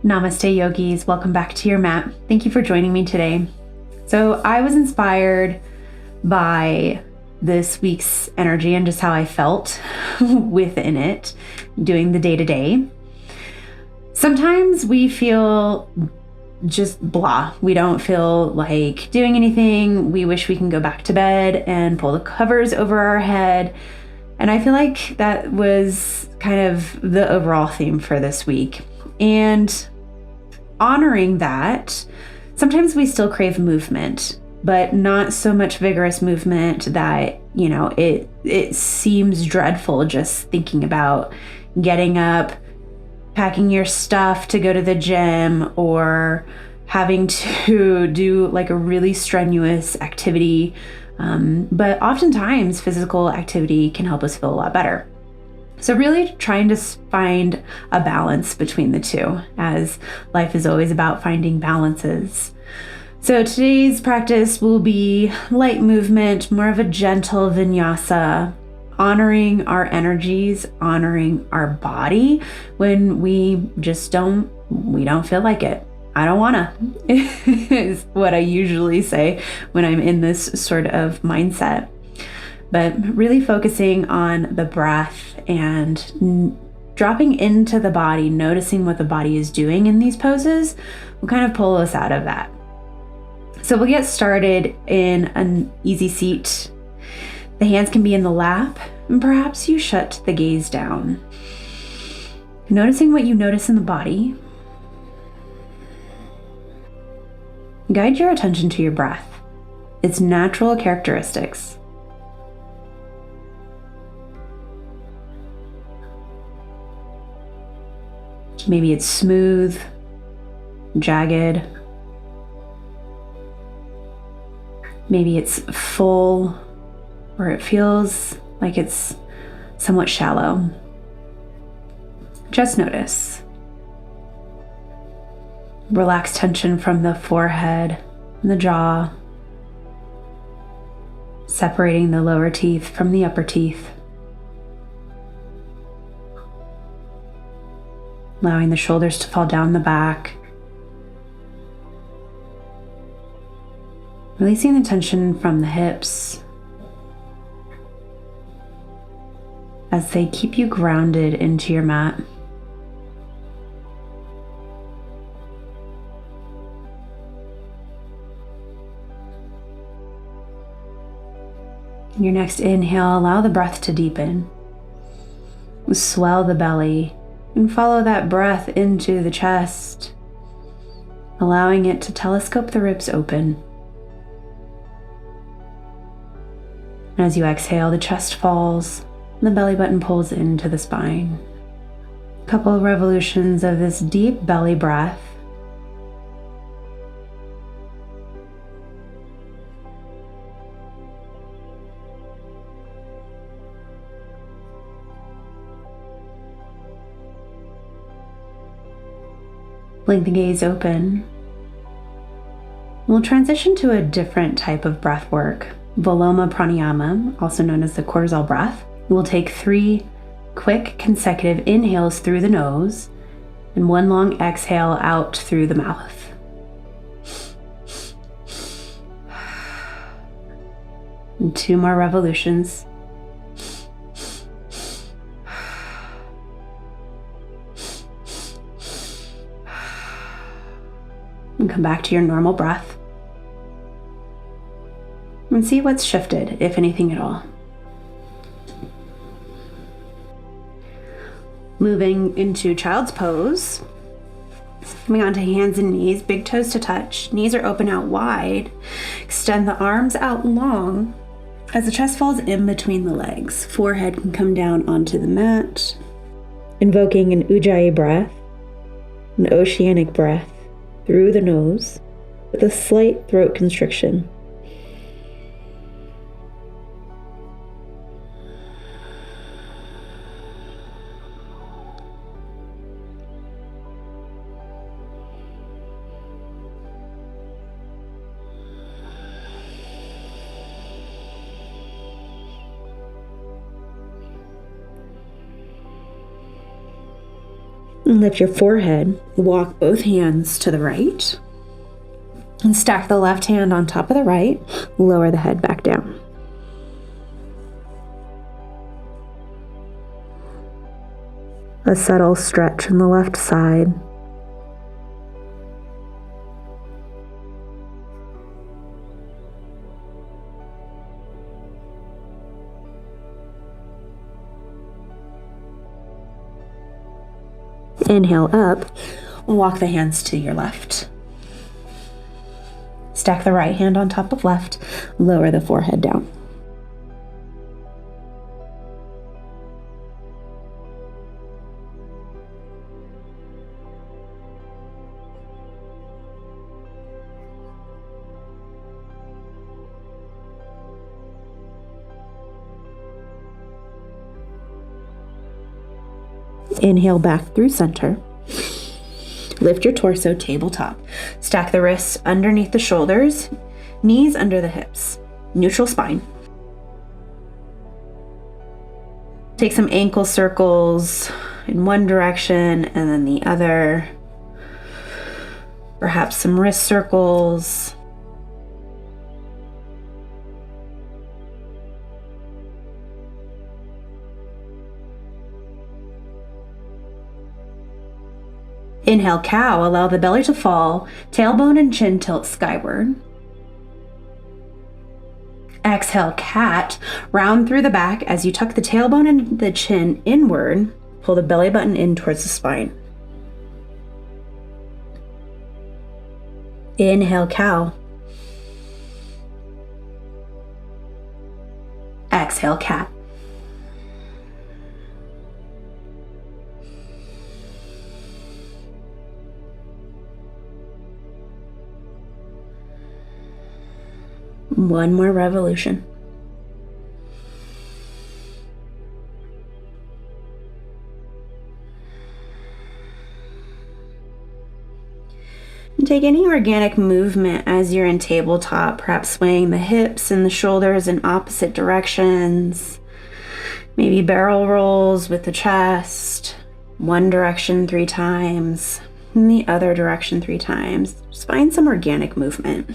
Namaste yogis, welcome back to your mat. Thank you for joining me today. So I was inspired by this week's energy and just how I felt within it, doing the day-to-day. Sometimes we feel just blah. We don't feel like doing anything. We wish we can go back to bed and pull the covers over our head. And I feel like that was kind of the overall theme for this week. And honoring that, sometimes we still crave movement, but not so much vigorous movement that, it seems dreadful just thinking about getting up, packing your stuff to go to the gym, or having to do like a really strenuous activity. But oftentimes physical activity can help us feel a lot better. So really trying to find a balance between the two, as life is always about finding balances. So today's practice will be light movement, more of a gentle vinyasa, honoring our energies, honoring our body when we just don't feel like it. I don't wanna, is what I usually say when I'm in this sort of mindset. But really focusing on the breath and dropping into the body, noticing what the body is doing in these poses will kind of pull us out of that. So we'll get started in an easy seat. The hands can be in the lap, and perhaps you shut the gaze down. Noticing what you notice in the body. Guide your attention to your breath, its natural characteristics. Maybe it's smooth, jagged. Maybe it's full, or it feels like it's somewhat shallow. Just notice. Relax tension from the forehead and the jaw, separating the lower teeth from the upper teeth. Allowing the shoulders to fall down the back. Releasing the tension from the hips as they keep you grounded into your mat. In your next inhale, allow the breath to deepen. Swell the belly. And follow that breath into the chest, allowing it to telescope the ribs open. And as you exhale, the chest falls, and the belly button pulls into the spine. A couple of revolutions of this deep belly breath. Blink the gaze open. We'll transition to a different type of breath work, Viloma pranayama, also known as the cortisol breath. We'll take 3 quick consecutive inhales through the nose and 1 long exhale out through the mouth. And 2 more revolutions. And come back to your normal breath. And see what's shifted, if anything at all. Moving into child's pose. Coming onto hands and knees, big toes to touch. Knees are open out wide. Extend the arms out long as the chest falls in between the legs. Forehead can come down onto the mat. Invoking an ujjayi breath, an oceanic breath through the nose with a slight throat constriction. Lift your forehead, walk both hands to the right, and stack the left hand on top of the right, lower the head back down. A subtle stretch in the left side. Inhale up, walk the hands to your left. Stack the right hand on top of left, lower the forehead down. Inhale back through center. Lift your torso tabletop. Stack the wrists underneath the shoulders, knees under the hips. Neutral spine. Take some ankle circles in one direction and then the other. Perhaps some wrist circles. Inhale, cow. Allow the belly to fall, tailbone and chin tilt skyward. Exhale, cat. Round through the back as you tuck the tailbone and the chin inward. Pull the belly button in towards the spine. Inhale, cow. Exhale, cat. One more revolution. And take any organic movement as you're in tabletop, perhaps swaying the hips and the shoulders in opposite directions. Maybe barrel rolls with the chest, one direction 3 times, and the other direction 3 times. Just find some organic movement.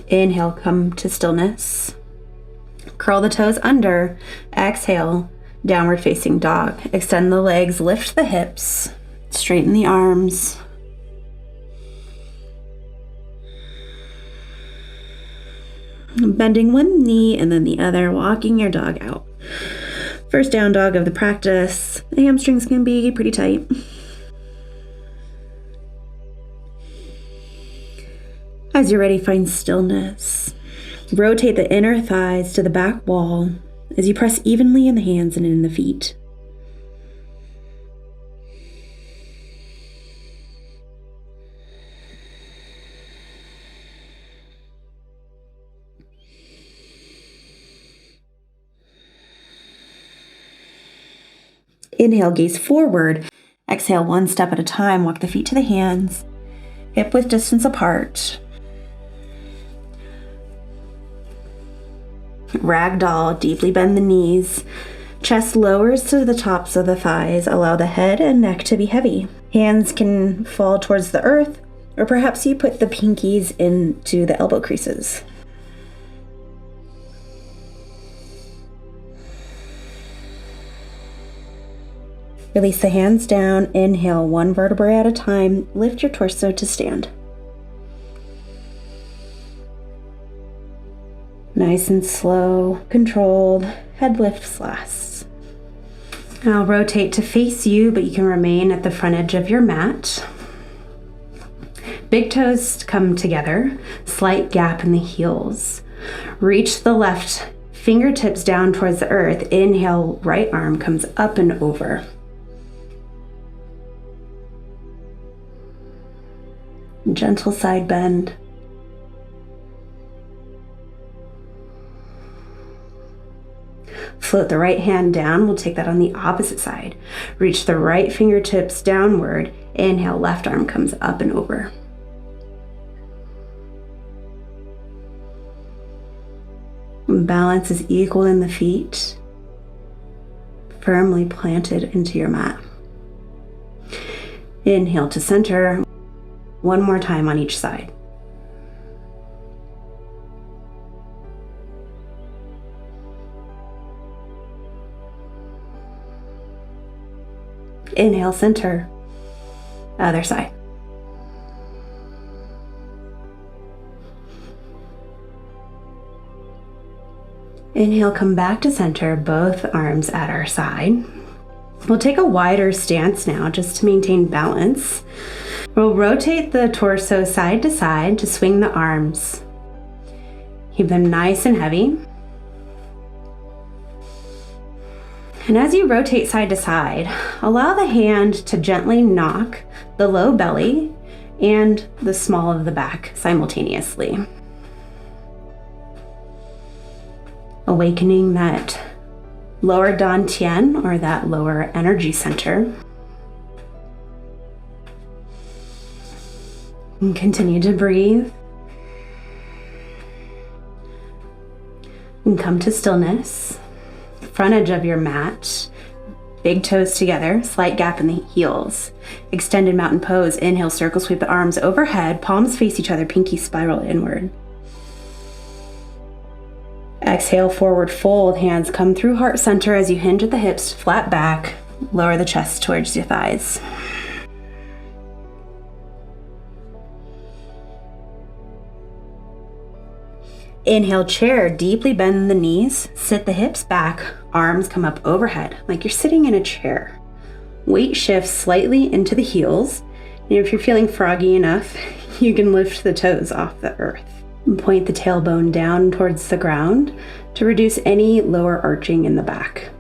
Inhale, come to stillness. Curl the toes under. Exhale, downward facing dog. Extend the legs, lift the hips, straighten the arms. Bending one knee and then the other, walking your dog out. First down dog of the practice. The hamstrings can be pretty tight. As you're ready, find stillness. Rotate the inner thighs to the back wall as you press evenly in the hands and in the feet. Inhale, gaze forward. Exhale, one step at a time. Walk the feet to the hands, hip width distance apart. Ragdoll, deeply bend the knees. Chest lowers to the tops of the thighs. Allow the head and neck to be heavy. Hands can fall towards the earth, or perhaps you put the pinkies into the elbow creases. Release the hands down. Inhale, one vertebrae at a time. Lift your torso to stand. Nice and slow, controlled, head lifts last. I'll rotate to face you, but you can remain at the front edge of your mat. Big toes come together, slight gap in the heels. Reach the left fingertips down towards the earth. Inhale, right arm comes up and over. Gentle side bend. Float the right hand down. We'll take that on the opposite side. Reach the right fingertips downward. Inhale, left arm comes up and over. Balance is equal in the feet, firmly planted into your mat. Inhale to center. One more time on each side. Inhale, center. Other side. Inhale, come back to center, both arms at our side. We'll take a wider stance now just to maintain balance. We'll rotate the torso side to side to swing the arms. Keep them nice and heavy. And as you rotate side to side, allow the hand to gently knock the low belly and the small of the back simultaneously. Awakening that lower dantian, or that lower energy center. And continue to breathe. And come to stillness. Front edge of your mat. Big toes together, slight gap in the heels. Extended mountain pose. Inhale, circle sweep the arms overhead. Palms face each other, pinky spiral inward. Exhale, forward fold. Hands come through heart center as you hinge at the hips, flat back. Lower the chest towards your thighs. Inhale, chair. Deeply bend the knees. Sit the hips back. Arms come up overhead, like you're sitting in a chair. Weight shifts slightly into the heels. And if you're feeling froggy enough, you can lift the toes off the earth. Point the tailbone down towards the ground to reduce any lower arching in the back.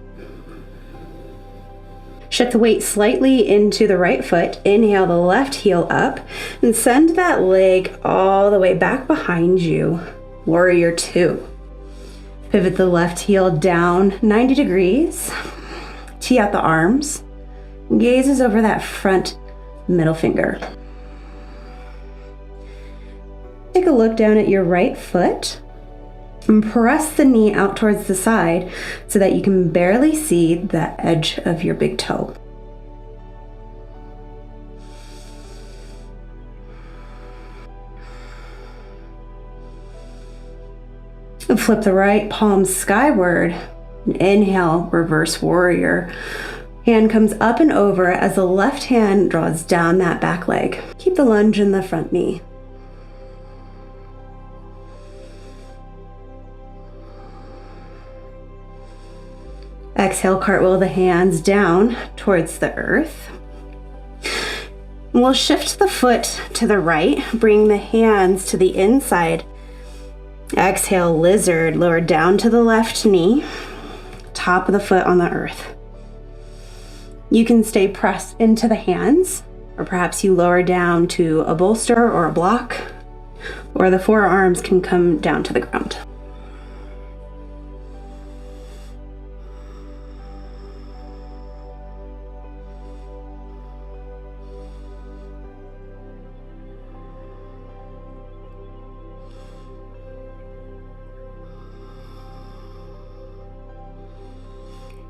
Shift the weight slightly into the right foot. Inhale the left heel up and send that leg all the way back behind you. Warrior two. Pivot the left heel down 90 degrees. Tee out the arms. Gazes over that front middle finger. Take a look down at your right foot and press the knee out towards the side so that you can barely see the edge of your big toe. And flip the right palm skyward. Inhale, reverse warrior. Hand comes up and over as the left hand draws down that back leg. Keep the lunge in the front knee. Exhale, cartwheel the hands down towards the earth. We'll shift the foot to the right, bring the hands to the inside. Exhale, lizard, lower down to the left knee, top of the foot on the earth. You can stay pressed into the hands, or perhaps you lower down to a bolster or a block, or the forearms can come down to the ground.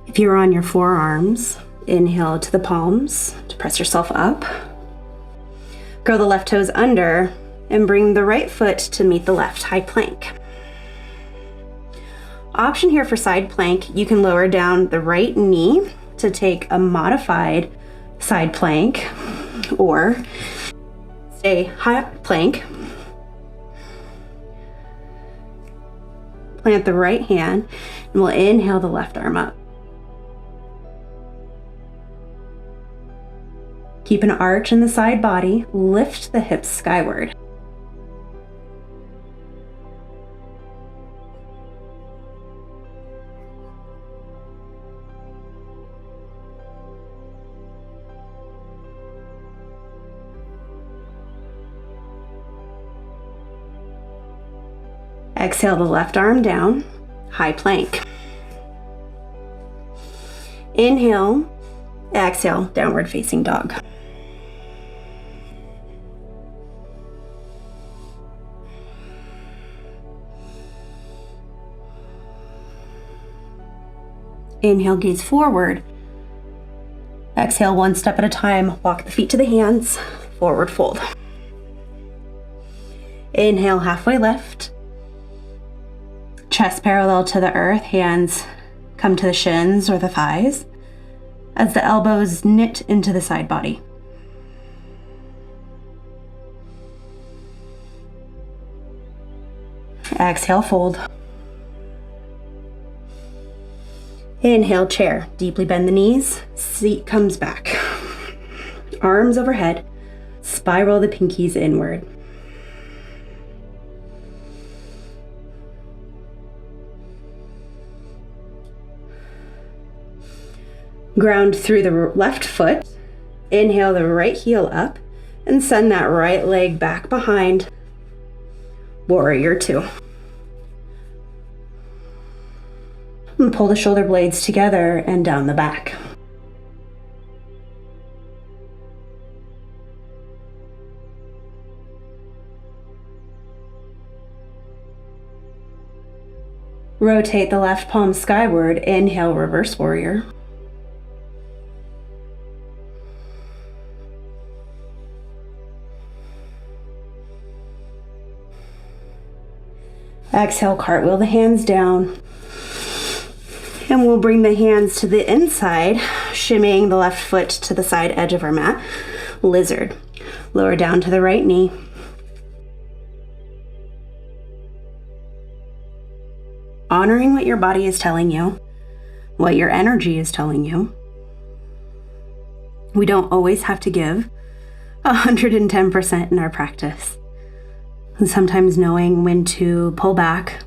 If you're on your forearms, inhale to the palms to press yourself up. Curl the left toes under and bring the right foot to meet the left, high plank. Option here for side plank, you can lower down the right knee to take a modified side plank, or stay high plank. Plant the right hand and we'll inhale the left arm up. Keep an arch in the side body, lift the hips skyward. Exhale the left arm down, high plank. Inhale, exhale, downward facing dog. Inhale, gaze forward. Exhale, one step at a time. Walk the feet to the hands, forward fold. Inhale, halfway lift. Chest parallel to the earth, hands come to the shins or the thighs as the elbows knit into the side body. Exhale, fold. Inhale, chair. Deeply bend the knees. Seat comes back. Arms overhead. Spiral the pinkies inward. Ground through the left foot. Inhale the right heel up and send that right leg back behind. Warrior two. And pull the shoulder blades together and down the back. Rotate the left palm skyward. Inhale, reverse warrior. Exhale, cartwheel the hands down. And we'll bring the hands to the inside, shimmying the left foot to the side edge of our mat. Lizard. Lower down to the right knee. Honoring what your body is telling you, what your energy is telling you. We don't always have to give 110% in our practice. And sometimes knowing when to pull back,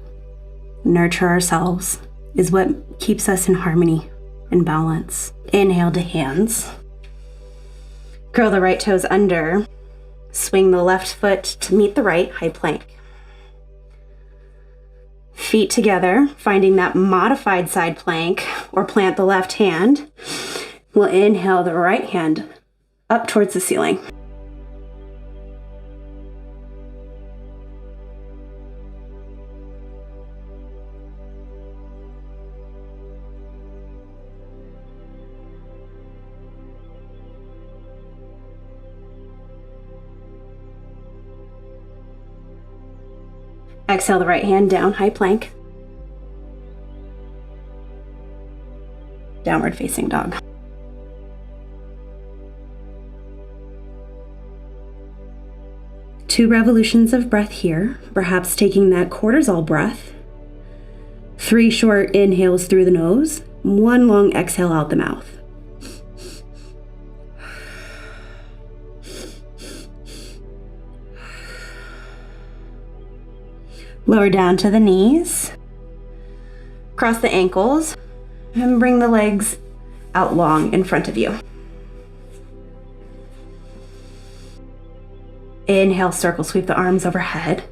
nurture ourselves, is what keeps us in harmony and balance. Inhale to hands. Curl the right toes under. Swing the left foot to meet the right, high plank. Feet together, finding that modified side plank, or plant the left hand. We'll inhale the right hand up towards the ceiling. Exhale the right hand down, high plank. Downward facing dog. Two revolutions of breath here, perhaps taking that cortisol breath. 3 short inhales through the nose, 1 long exhale out the mouth. Lower down to the knees. Cross the ankles and bring the legs out long in front of you. Inhale, circle sweep the arms overhead.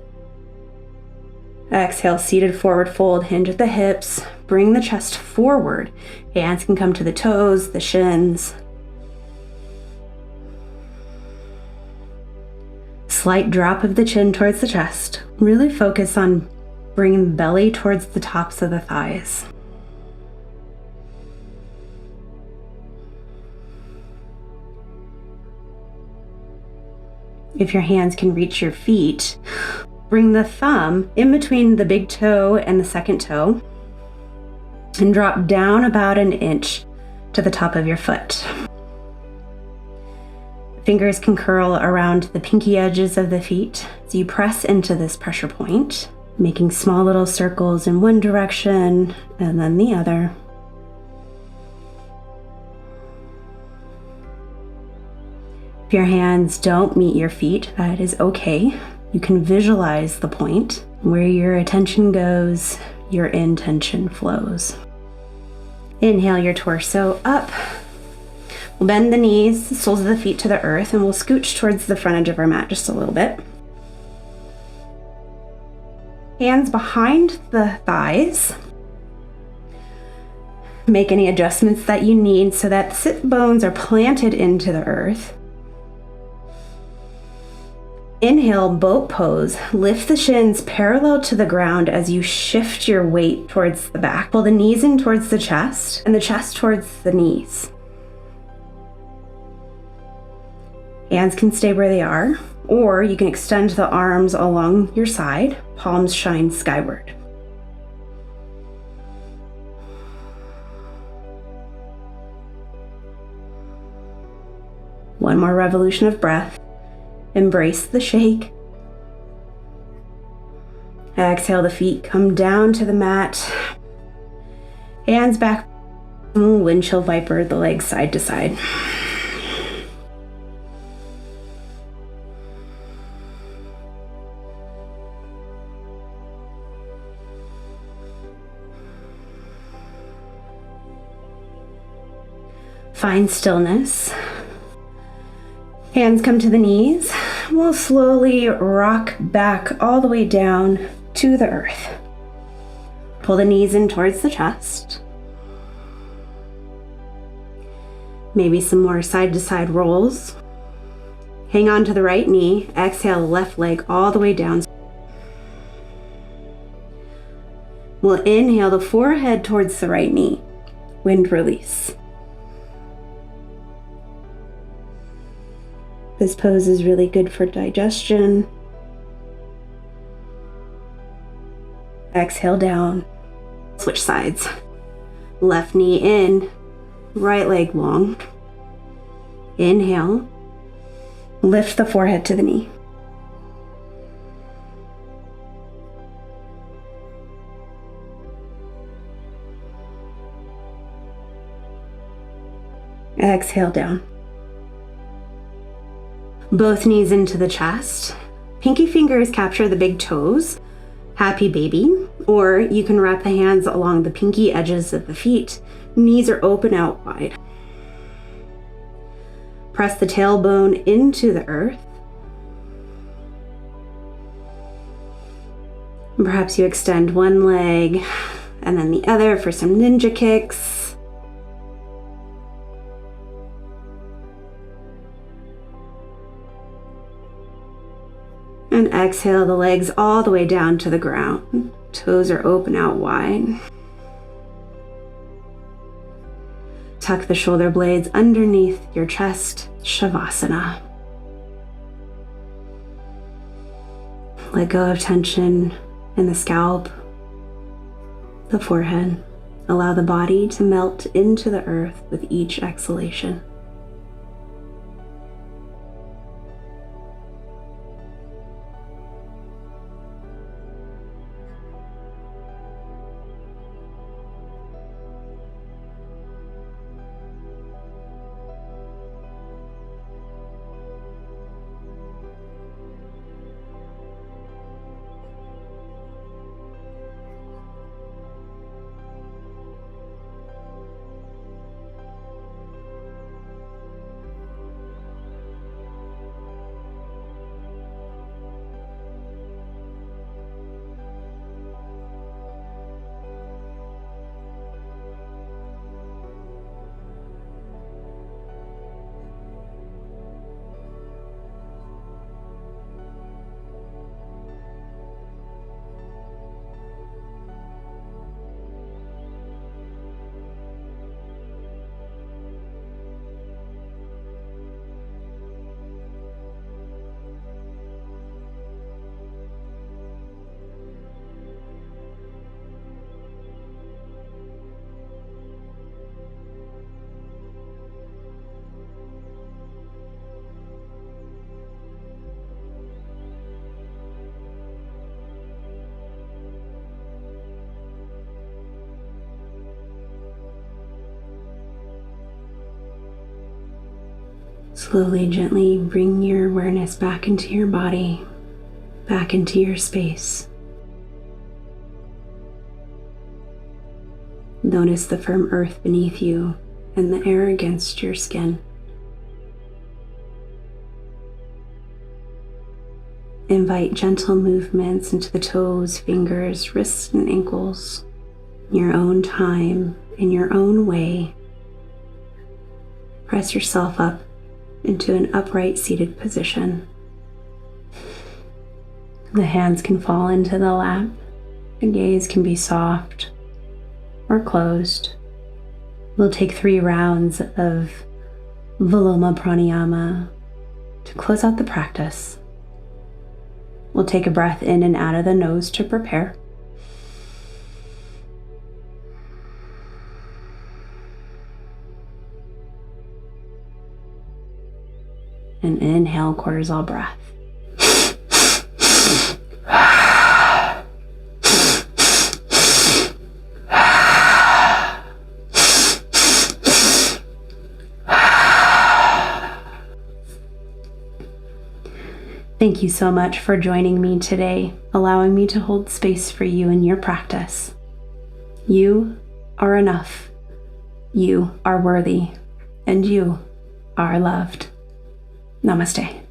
Exhale, seated forward fold, hinge at the hips. Bring the chest forward. Hands can come to the toes, the shins. Slight drop of the chin towards the chest. Really focus on bringing the belly towards the tops of the thighs. If your hands can reach your feet, bring the thumb in between the big toe and the second toe and drop down about 1 inch to the top of your foot. Fingers can curl around the pinky edges of the feet as you press into this pressure point, making small little circles in one direction and then the other. If your hands don't meet your feet, that is okay. You can visualize the point. Where your attention goes, your intention flows. Inhale your torso up. We'll bend the knees, the soles of the feet to the earth, and we'll scooch towards the front edge of our mat just a little bit. Hands behind the thighs. Make any adjustments that you need so that the sit bones are planted into the earth. Inhale, boat pose. Lift the shins parallel to the ground as you shift your weight towards the back. Pull the knees in towards the chest and the chest towards the knees. Hands can stay where they are, or you can extend the arms along your side, palms shine skyward. One more revolution of breath. Embrace the shake. Exhale, the feet come down to the mat. Hands back. Windshield viper, the legs side to side. Find stillness. Hands come to the knees. We'll slowly rock back all the way down to the earth. Pull the knees in towards the chest. Maybe some more side to side rolls. Hang on to the right knee. Exhale, left leg all the way down. We'll inhale the forehead towards the right knee. Wind release. This pose is really good for digestion. Exhale down. Switch sides. Left knee in, right leg long. Inhale. Lift the forehead to the knee. Exhale down. Both knees into the chest. Pinky fingers capture the big toes. Happy baby. Or you can wrap the hands along the pinky edges of the feet. Knees are open out wide. Press the tailbone into the earth. And perhaps you extend one leg and then the other for some ninja kicks. And exhale the legs all the way down to the ground. Toes are open out wide. Tuck the shoulder blades underneath your chest, Shavasana. Let go of tension in the scalp, the forehead. Allow the body to melt into the earth with each exhalation. Slowly, gently bring your awareness back into your body, back into your space. Notice the firm earth beneath you and the air against your skin. Invite gentle movements into the toes, fingers, wrists, and ankles, your own time in your own way, press yourself up into an upright seated position. The hands can fall into the lap. The gaze can be soft or closed. We'll take 3 rounds of Viloma Pranayama to close out the practice. We'll take a breath in and out of the nose to prepare. And inhale, cortisol breath. Thank you so much for joining me today, allowing me to hold space for you in your practice. You are enough. You are worthy, and you are loved. Namaste.